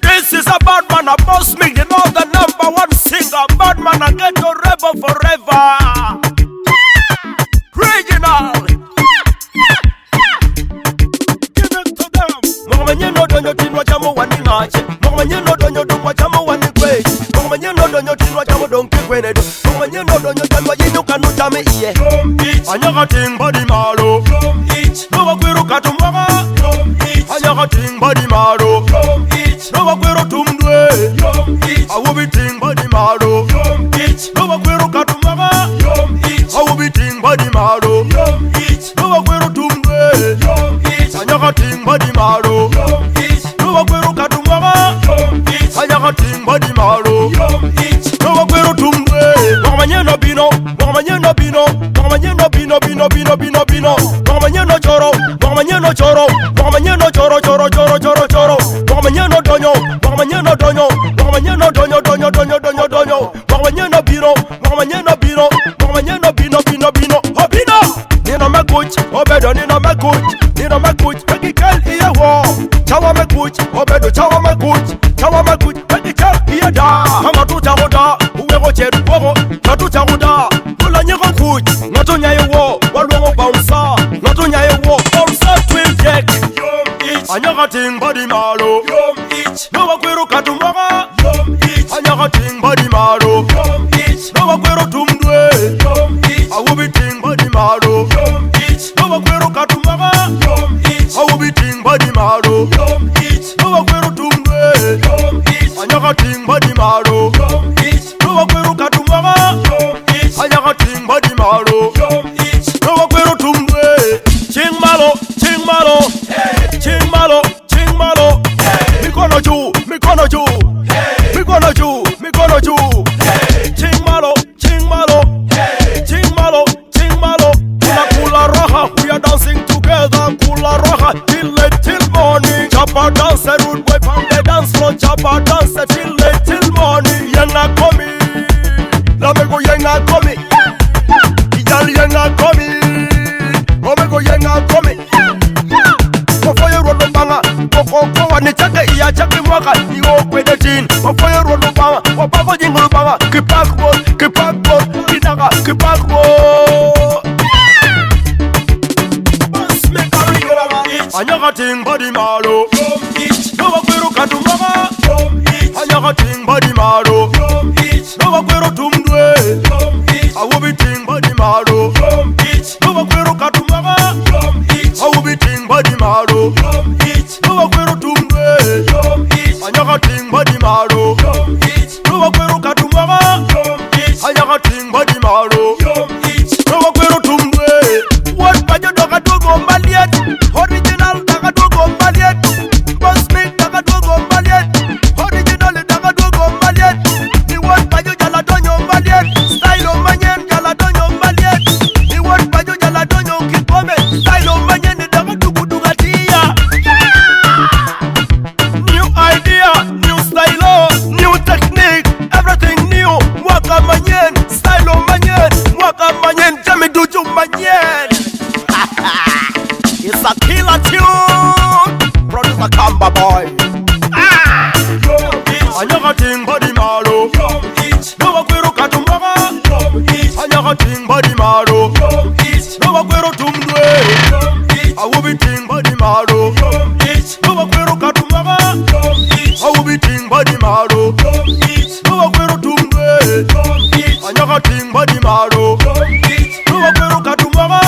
This is a bad man, a boss me, you know the #1 singer. Bad man, I get to rebel forever. Regional. Give it to them. Mwenye donyo tinwa chamo wani nache. Mwenye donyo dumwa chamo wani kwe. Mwenye donyo tinwa chamo donke kwene do. Mwenye donyo chamo yinu kanu chame iye. Anyaka ting body malo. No wakwero katumwaga. Anyaka ting body malo. No wakwero tumdwe. I will be ting body malo. No wakwero katumwaga. I will be ting body malo. No wakwero tumdwe. Anyaka ting body malo. No wakwero katumwaga. Anyaka ting body malo. No wakwero tumdwe. Mwenye bino. Mwenye choro. Mwenye choro. Mwenye choro. Mwenye donyo. Mwenye donyo. Mwenye donyo. Mwenye bino. Mwenye bino. Nina me kuch, obedo nina me kuch. Nina me kuch, peki kel iye wo. Chawa me kuch, obedo chawa me kuch. Peki kel iye da. Hanga tu chawo da, uwe go cheru wogo. Ngatu chawo da, kula nyego kuch. Ngatu nyaye wo, walwo bouncer. Ngatu nyaye wo, bouncer twin jack. Anyaka ting body malo. No wakwero katumwaga. Anyaka ting body malo. No wakwero tumdwe. I will be ting body malo. No wakwero katumwaga. I will be ting body malo. No wakwero tumdwe. Anyaka ting body malo. No wakwero katumwaga. Anyaka ting body malo. No wakwero tumdwe. Ching malo. Mikono juu. Mikono juu. Ching malo. Kula raha, we are dancing together. Kula raha, till morning. Chapa dance, rude boy from the dance floor. Chapa dance till morning. Yenga komi, lamego yenga komi. Ijal yenga komi, omego yenga komi. Kofoye rodo banga, koko wani chake iya chake mwaka. Iwo kwede chin, kofoye rodo banga, wapako jingulu banga. Kipak road, kinaga, kipak road. Anyaka ting body malo. No wakwero katumwaga. Anyaka ting body malo. No wakwero tumdwe. I will be ting body malo. No wakwero katumwaga. I will be ting body malo. No wakwero tumdwe. Anyaka ting body malo. No wakwero katumwaga. Anyaka ting body malo. No wakwero tumdwe. What banyo doga dogo maliet. Original daga dogo maliet. Boss me daga dogo maliet. Original daga dogo maliet. Ni what banyo jala donyo maliet. Style o manyen jala donyo maliet. Ni what banyo jala donyo kipome. Style o manyen daga duga tia. New idea, new style, new technique, everything new. Mwaka manyen, style o manyen, mwaka manyen, jami duju manyen. It's a killer tune. Producer Kamba boy. Anyaka ting body malo. No wakwero katumwaga. Anyaka ting body malo. No wakwero tumdwe. I will be ting body malo. No wakwero katumwaga. I will be ting body malo. No wakwero tumdwe. Anyaka ting body malo. No wakwero katumwaga.